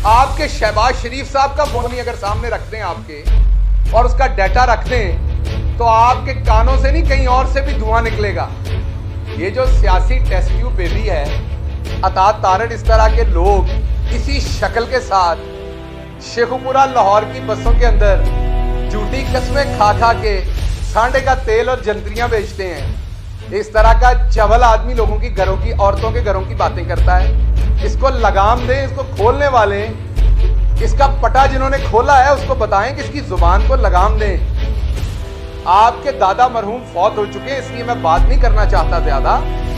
आपके शहबाज शरीफ साहब का फोन ही अगर सामने रख दें आपके और उसका डाटा रख दें तो आपके कानों से नहीं कहीं और से भी धुआं निकलेगा। ये जो सियासी टेस्ट ट्यूब बेबी है, अतात तारड़, इस तरह के लोग इसी शक्ल के साथ शेखुपुरा लाहौर की बसों के अंदर झूठी कस्में खा खा के सांडे का तेल और जंतरियां बेचते हैं। इस तरह का चवल आदमी लोगों की घरों की औरतों के घरों की बातें करता है। इसको लगाम दें, इसको खोलने वाले, इसका पटा जिन्होंने खोला है उसको बताएं कि इसकी जुबान को लगाम दें। आपके दादा मरहूम फौत हो चुके हैं, इसलिए मैं बात नहीं करना चाहता ज्यादा।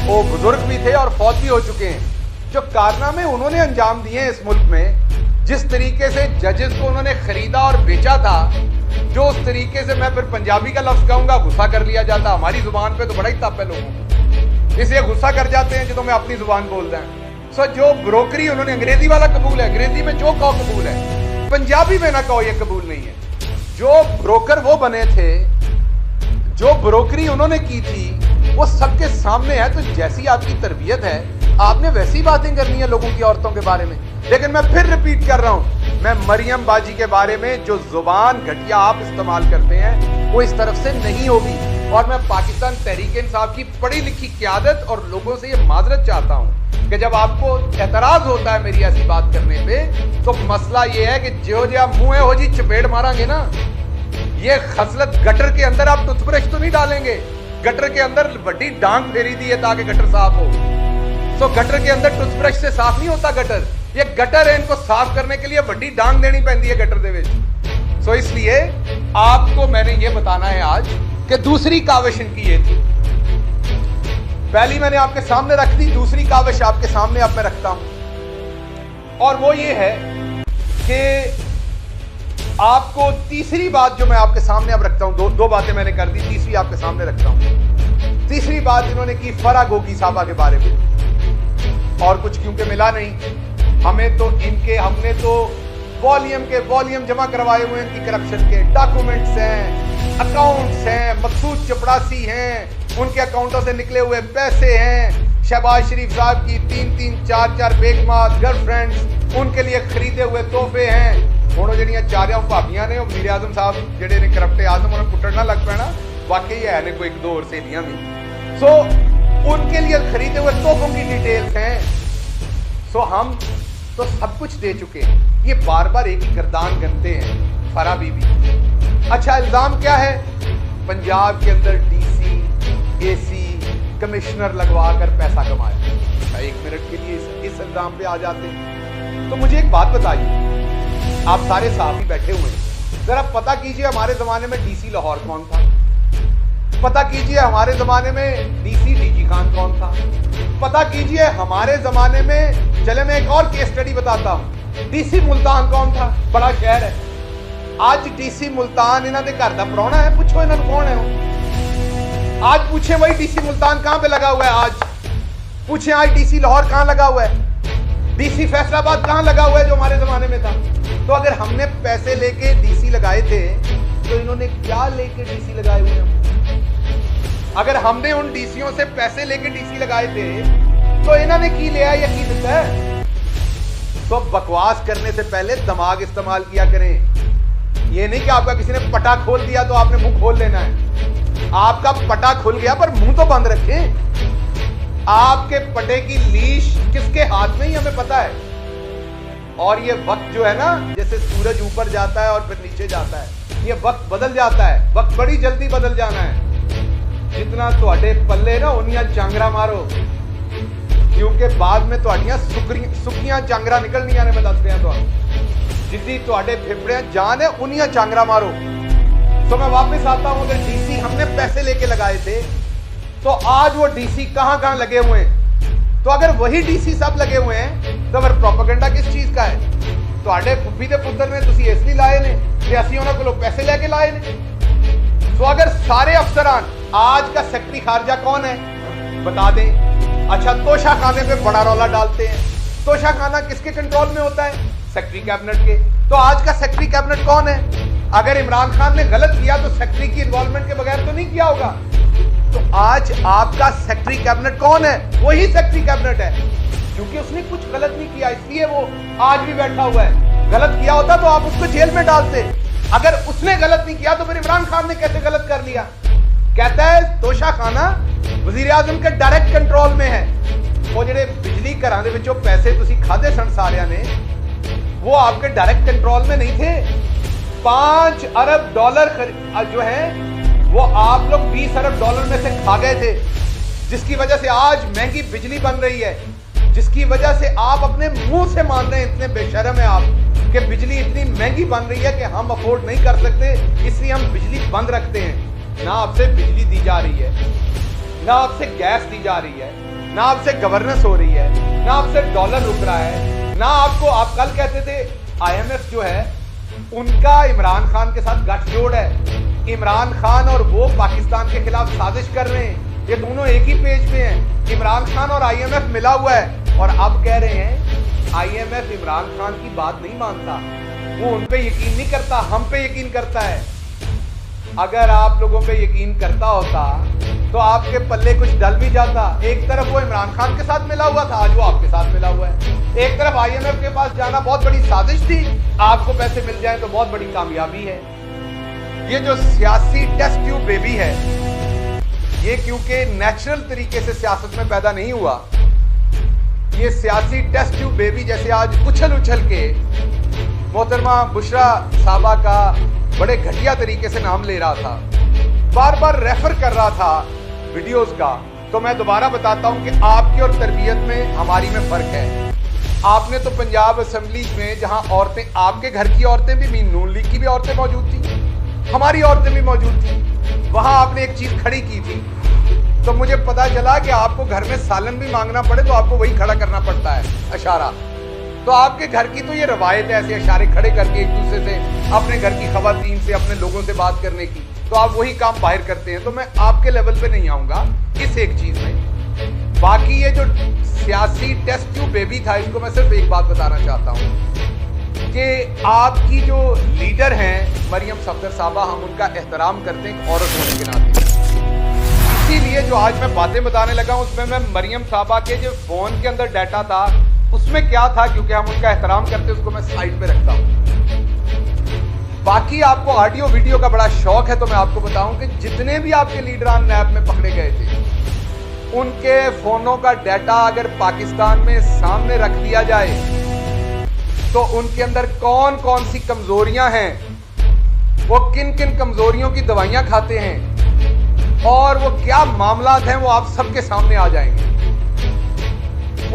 वो बुजुर्ग भी थे और फौत भी हो चुके हैं। जो कारनामे उन्होंने अंजाम दिए हैं इस मुल्क में, जिस तरीके से जजेस को उन्होंने खरीदा और बेचा था, जो उस तरीके से, मैं फिर पंजाबी का लफ्ज कहूंगा, गुस्सा कर लिया जाता। हमारी जुबान पे तो बड़ा ही तप है लोगों को, इसलिए गुस्सा कर जाते हैं जो मैं अपनी जुबान बोलता हूं। सो जो ब्रोकरी उन्होंने, अंग्रेजी वाला कबूल है, अंग्रेजी में जो कहो कबूल है, पंजाबी में ना कहो ये कबूल नहीं है। जो ब्रोकर वो बने थे, जो ब्रोकरी उन्होंने की थी, वो सबके सामने है। तो जैसी आपकी तरबियत है, आपने वैसी बातें करनी है लोगों की औरतों के बारे में। लेकिन मैं फिर रिपीट कर रहा हूं, मैं मरियम बाजी के बारे में जो जुबान घटिया आप इस्तेमाल करते हैं वो इस तरफ से नहीं होगी। और मैं पाकिस्तान तहरीक इंसाफ की पढ़ी लिखी क़यादत और लोगों से ये माजरत चाहता हूं कि जब आपको एतराज होता है मेरी ऐसी बात करने पे, तो मसला ये है कि जो जो मुंह हो जी चपेट मारांगे ना, ये खसलत गटर के अंदर आप टूथब्रश तो नहीं डालेंगे, गटर के अंदर बड़ी डांग फेरी दी है ताकि गटर साफ हो। सो गटर के अंदर टूथब्रश से साफ नहीं होता गटर, ये गटर है, इनको साफ करने के लिए बड़ी डांग देनी पैंदी है गटर दे विच। सो इसलिए आपको मैंने ये बताना है आज कि दूसरी काविश इनकी ये थी। पहली मैंने आपके सामने रख दी, दूसरी काविश आपके सामने अब मैं रखता हूं, और वो ये है कि आपको तीसरी बात जो मैं आपके सामने अब रखता हूं, दो बातें मैंने कर दी, तीसरी आपके सामने रखता हूं। तीसरी बात इन्होंने की फराह गोगी साहबा के बारे में, और कुछ क्योंकि मिला नहीं हमें, तो हमने तो वॉल्यूम के वॉल्यूम जमा करवाए हुए हैं इनकी करप्शन के, डॉक्यूमेंट्स हैं, अकाउंट्स हैं, मकसूद चपड़ासी हैं, उनके अकाउंटों से निकले हुए पैसे हैं, शहबाज शरीफ साहब की 3-3, 4-4 बेगमात गर्लफ्रेंड्स, उनके लिए खरीदे हुए तोहफे हैं। ਹੁਣ ਜਿਹੜੀਆਂ ਚਾਰਿਆਂ ਭਾਬੀਆਂ ਨੇ, ਉਹ ਮੀਰ ਆਜ਼ਮ ਸਾਹਿਬ ਜਿਹੜੇ ਨੇ ਕਰप्टे आजम, उन्हें कुटड़ ना लग पैना, वाकई है ने कोई एक दो और सहेलियां भी। सो उनके लिए खरीदे हुए तोहफों की डिटेल्स हैं। सो हम तो सब कुछ दे चुके हैं, ये बार बार एक ही गर्दान गनते हैं फराह बीबी। अच्छा, इल्जाम क्या है? पंजाब के अंदर डीसी, एसी, कमिश्नर लगवा कर पैसा कमाया। अच्छा, 1 मिनट के लिए इस इल्जाम पे आ जाते हैं। तो मुझे एक बात बताइए, आप सारे साहब ही बैठे हुए हैं, जरा पता कीजिए हमारे जमाने में डीसी लाहौर कौन था, पता कीजिए हमारे जमाने में डीसी डीजी खान कौन था, पता कीजिए हमारे जमाने में, चले मैं एक और केस स्टडी बताता हूं, डीसी मुल्तान कौन था, बड़ा शहर है। आज डीसी मुल्तान इन्होंने घर का प्राहुणा है, पूछो इन्होंने कौन है वो। आज पूछे वही डीसी मुल्तान कहां पे लगा हुआ है, आज पूछे आज डीसी लाहौर कहां लगा हुआ है, डीसी फैसलाबाद कहां लगा हुआ है जो हमारे जमाने में था। तो अगर हमने पैसे लेके डीसी लगाए थे तो इन्होंने क्या लेके डीसी लगाए हुए हैं? अगर हमने उन डीसीओं से पैसे लेके डीसी लगाए थे तो इन्होंने की लिया या की दिता है? तो बकवास करने से पहले दिमाग इस्तेमाल किया करें। ये नहीं कि आपका किसी ने पटा खोल दिया तो आपने मुंह खोल लेना है। आपका पटा खुल गया पर मुंह तो बंद रखें। आपके पटे की लीश किसके हाथ में ही हमें पता है। और ये वक्त जो है ना, जैसे सूरज ऊपर जाता है और फिर नीचे जाता है, ये वक्त बदल जाता है, वक्त बड़ी जल्दी बदल जाना है। जितना तुहाडे पल्ले ना उन्नियां चांगरा मारो, क्योंकि बाद में तुहाडियां सुक्कियां चांगरा निकलनियां ने। मैं दस रहा तुहानू, जिद्दी तुहाडे फेफड़े जान है उन्नियां चांगरा मारो। तो मैं वापस आता हूं, अगर डीसी हमने पैसे लेके लगाए थे तो आज वो डीसी कहां कहां लगे हुए हैं। तो अगर वही डीसी सब लगे हुए हैं तो फिर प्रोपेगेंडा किस चीज का है? तुहाडे फुफी दे पुत्र ने तुसी इसलिए लाए ने कि असीं उन्हां कोलों पैसे लेके लाए ने। तो अगर सारे अफसरान, आज का सेक्रेटरी खारजा कौन है बता दें। अच्छा, तोशा खाने पे बड़ा रौला डालते हैं। तोशा खाना किसके कंट्रोल में होता है? सेक्रेटरी कैबिनेट के। तो आज का सेक्रेटरी कैबिनेट कौन है? अगर इमरान खान ने गलत किया तो सेक्रेटरी की इन्वॉल्वमेंट के बगैर तो नहीं किया होगा। तो आज आपका सेक्रेटरी कैबिनेट कौन है? वही सेक्रेटरी कैबिनेट है। क्योंकि उसने कुछ गलत नहीं किया इसलिए वो आज भी बैठा हुआ है। गलत किया होता तो आप उसको जेल में डालते। अगर उसने गलत नहीं किया तो फिर इमरान खान ने कैसे गलत कर लिया? कहता है तोशा खाना वजीर आजम के डायरेक्ट कंट्रोल में है। वो जेडे बिजली घरां दे विचों पैसे तुसी खादे सन सारियां ने, वो आपके डायरेक्ट कंट्रोल में नहीं थे। 5 अरब डॉलर जो है वो आप लोग 20 अरब डॉलर में से खा गए थे, जिसकी वजह से आज महंगी बिजली बन रही है, जिसकी वजह से आप अपने मुंह से मान रहे हैं, इतने बेशर्म है आप कि बिजली इतनी महंगी बन रही है कि हम अफोर्ड नहीं कर सकते, इसलिए हम बिजली बंद रखते हैं। ना आपसे बिजली दी जा रही है, ना आपसे गैस दी जा रही है, ना आपसे गवर्नेंस हो रही है, ना आपसे डॉलर रुक रहा है, ना आपको, आप कल कहते थे IMF जो है उनका इमरान खान के साथ गठजोड़ है। इमरान खान और वो पाकिस्तान के खिलाफ साजिश कर रहे हैं, ये दोनों एक ही पेज पे हैं। इमरान खान और IMF मिला हुआ है और अब कह रहे हैं IMF इमरान खान की बात नहीं मानता, वो उन पे यकीन नहीं करता, हम पे यकीन करता है। अगर आप लोगों पे यकीन करता होता तो आपके पल्ले कुछ डल भी जाता। एक तरफ वो इमरान खान के साथ मिला हुआ था, आज वो आपके साथ मिला हुआ है। एक तरफ IMF के पास जाना बहुत बड़ी साजिश थी, आपको पैसे मिल जाए तो बहुत बड़ी कामयाबी है। ये जो सियासी टेस्ट ट्यूब बेबी है, ये क्योंकि नेचुरल तरीके से सियासत में पैदा नहीं हुआ, ये सियासी टेस्ट ट्यूब बेबी जैसे आज उछल उछल के मोहतरमा बुशरा साहबा का बड़े घटिया तरीके से नाम ले रहा था, बार बार रेफर कर रहा था वीडियोस का, तो मैं दोबारा बताता हूं कि आपकी और तरबियत में हमारी में फर्क है। आपने तो पंजाब असेंबली में जहां औरतें, आपके घर की औरतें भी, नून लीग की भी औरतें मौजूद थी, हमारी औरतें भी मौजूद थी, वहां आपने एक चीज खड़ी की थी, तो मुझे पता चला कि आपको घर में सालन भी मांगना पड़े तो आपको वही खड़ा करना पड़ता है, इशारा। तो आपके घर की तो ये रवायत है ऐसे इशारे खड़े करके एक दूसरे से, अपने घर की खवातीन से, अपने लोगों से बात करने की, तो आप वही काम बाहर करते हैं। तो मैं आपके लेवल पे नहीं आऊंगा इस एक चीज में। बाकी ये जो सियासी टेस्ट ट्यूब बेबी था, इसको मैं सिर्फ एक बात बताना चाहता हूं कि आपकी जो लीडर हैं मरियम सफदर साहबा, हम उनका एहतराम करते हैं एक औरत होने के नाते। इसीलिए जो आज मैं बातें बताने लगा हूं उसमें मैं मरियम साहबा के जो फोन के अंदर डाटा था उसमें क्या था, क्योंकि हम उनका एहतराम करते उसको मैं साइड पे रखता हूं। बाकी आपको ऑडियो वीडियो का बड़ा शौक है तो मैं आपको बताऊं कि जितने भी आपके लीडरान नैब में पकड़े गए थे, उनके फोनों का डाटा अगर पाकिस्तान में सामने रख दिया जाए तो उनके अंदर कौन कौन सी कमजोरियां हैं, वो किन किन कमजोरियों की दवाइयां खाते हैं और वो क्या मामलात हैं, वो आप सबके सामने आ जाएंगे।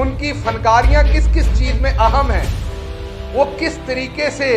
उनकी फनकारियां किस किस चीज में अहम है, वो किस तरीके से